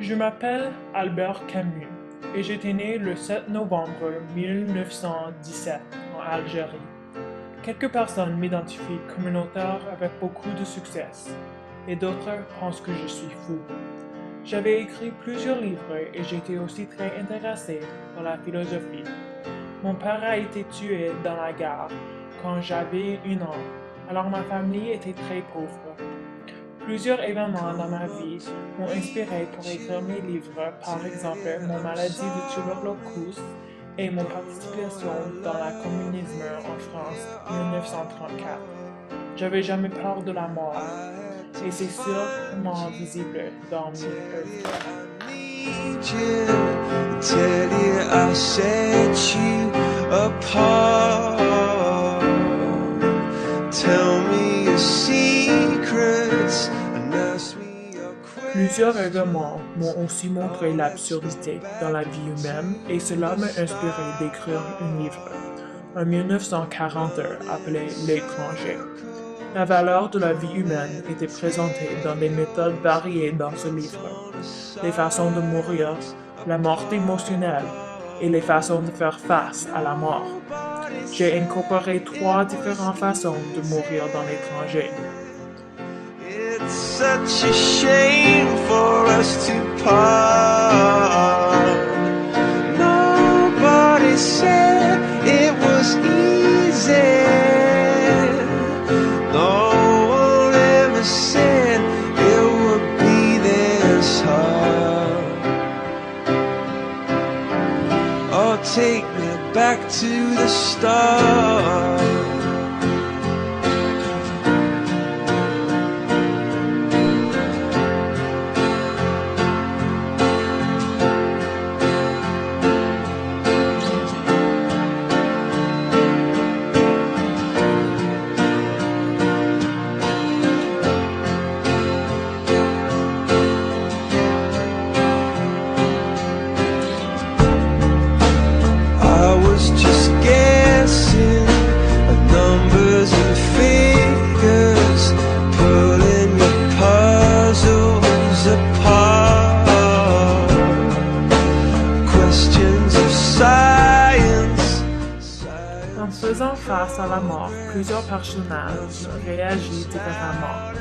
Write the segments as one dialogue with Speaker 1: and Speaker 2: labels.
Speaker 1: Je m'appelle Albert Camus et j'étais né le 7 novembre 1917 en Algérie. Quelques personnes m'identifient comme un auteur avec beaucoup de succès et d'autres pensent que je suis fou. J'avais écrit plusieurs livres et j'étais aussi très intéressé par la philosophie. Mon père a été tué dans la guerre quand j'avais 1 an, alors ma famille était très pauvre. Plusieurs événements dans ma vie m'ont inspiré pour écrire mes livres, par exemple mon maladie de tuberculose et mon participation dans le communisme en France en 1934. J'avais jamais peur de la mort et c'est sûrement visible dans mes œuvres. Plusieurs événements m'ont aussi montré l'absurdité dans la vie humaine et cela m'a inspiré d'écrire un livre en 1940 appelé L'étranger. La valeur de la vie humaine était présentée dans des méthodes variées dans ce livre. Les façons de mourir, la mort émotionnelle et les façons de faire face à la mort. J'ai incorporé 3 différentes façons de mourir dans l'étranger.
Speaker 2: It's such a shame for us to part. Nobody said it was easy. No one ever said it would be this hard. Oh, take me back to the start.
Speaker 1: En faisant face à la mort, plusieurs personnages réagissent différemment.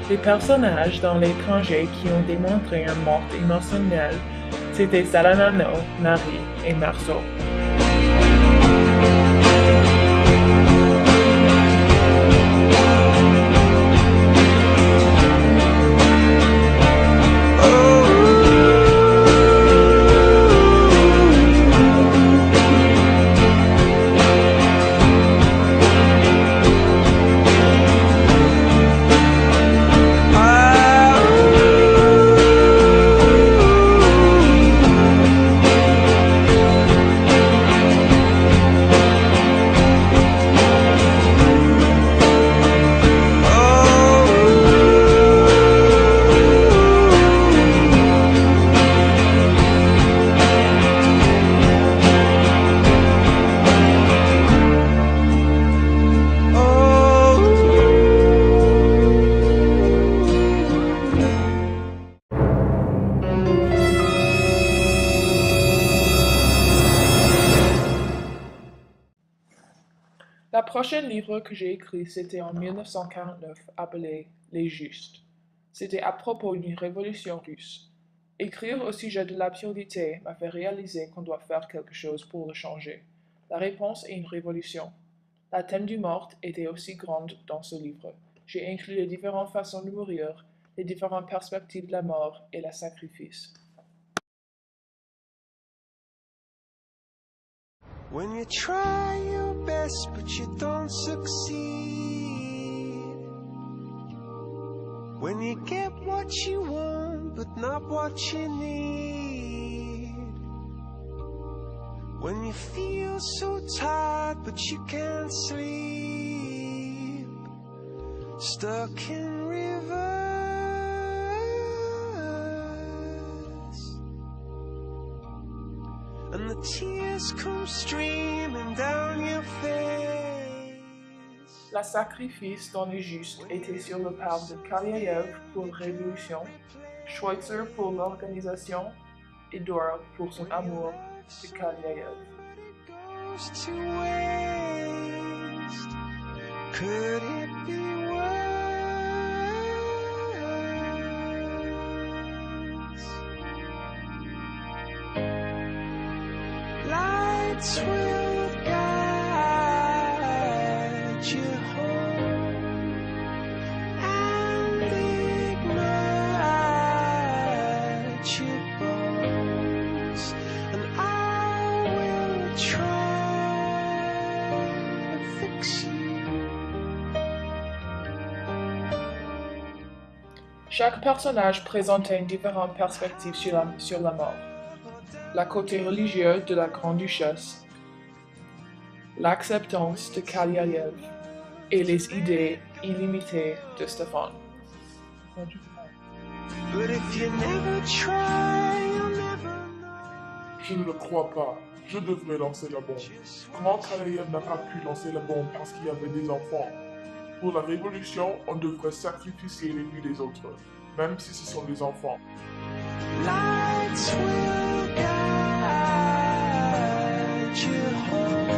Speaker 1: Les personnages dans l'étranger qui ont démontré une mort émotionnelle, c'était Salamano, Marie et Marceau. La prochaine livre que j'ai écrit, c'était en 1949, appelé Les Justes. C'était à propos d'une révolution russe. Écrire au sujet de l'absurdité m'a fait réaliser qu'on doit faire quelque chose pour le changer. La réponse est une révolution. La thème du mort était aussi grande dans ce livre. J'ai inclus les différentes façons de mourir, les différentes perspectives de la mort et le sacrifice.
Speaker 2: When you try your best but you don't succeed. When you get what you want but not what you need. When you feel so tired but you can't sleep. Stuck in rivers. And the tears come streaming down your face.
Speaker 1: La sacrifice dans les justes était sur le part de Kaliaev pour la révolution, Schweitzer pour l'organisation et Dora pour son amour de Kaliaev.
Speaker 2: Goes to waste. Could it be worse? Lights will guide you home and ignite your bones, and I will try to fix you.
Speaker 1: Chaque personnage présentait une différente perspective sur la mort. La côté religieux de la Grande-Duchesse, l'acceptance de Kaliaev et les idées illimitées de Stéphane.
Speaker 2: But if you never try, you'll never know.
Speaker 3: Je ne le crois pas. Je devrais lancer la bombe. Comment Kaliaev n'a pas pu lancer la bombe parce qu'il y avait des enfants? Pour la révolution, on devrait sacrifier les vies des autres, même si ce sont des enfants.
Speaker 2: Lights will guide you home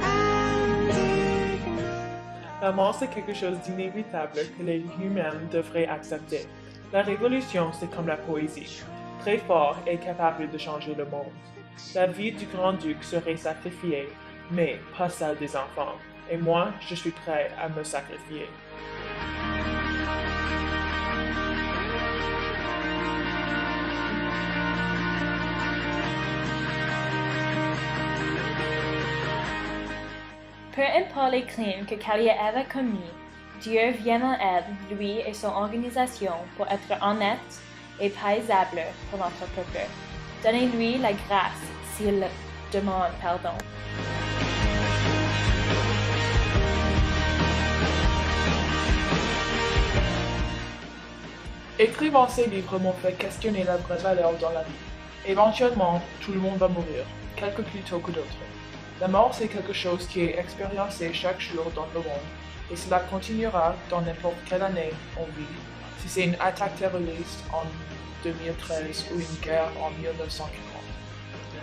Speaker 2: and ignite.
Speaker 1: La mort, c'est quelque chose d'inévitable que les humains devraient accepter. La révolution, c'est comme la poésie, très fort et capable de changer le monde. La vie du grand-duc serait sacrifiée, mais pas celle des enfants. Et moi, je suis prêt à me sacrifier.
Speaker 4: Peu importe les crimes que Kaliaev a commis, Dieu vient en aide, lui et son organisation, pour être honnête et paisible pour notre peuple. Donnez-lui la grâce s'il demande pardon.
Speaker 1: Écrivant ces livres m'ont fait questionner la vraie valeur dans la vie. Éventuellement, tout le monde va mourir, quelques plus tôt que d'autres. La mort, c'est quelque chose qui est expériencé chaque jour dans le monde, et cela continuera dans n'importe quelle année on vit. Si c'est une attaque terroriste en 2013 ou une guerre en 1940.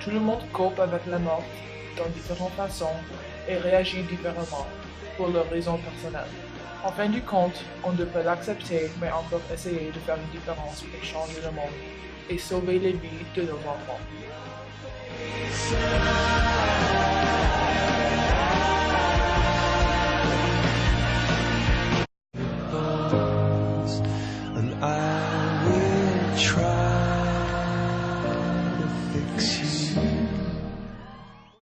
Speaker 1: Tout le monde cope avec la mort dans différentes façons et réagit différemment pour leurs raisons personnelles. En fin du compte, on devrait l'accepter, mais encore essayer de faire une différence pour changer le monde et sauver les vies de nos enfants.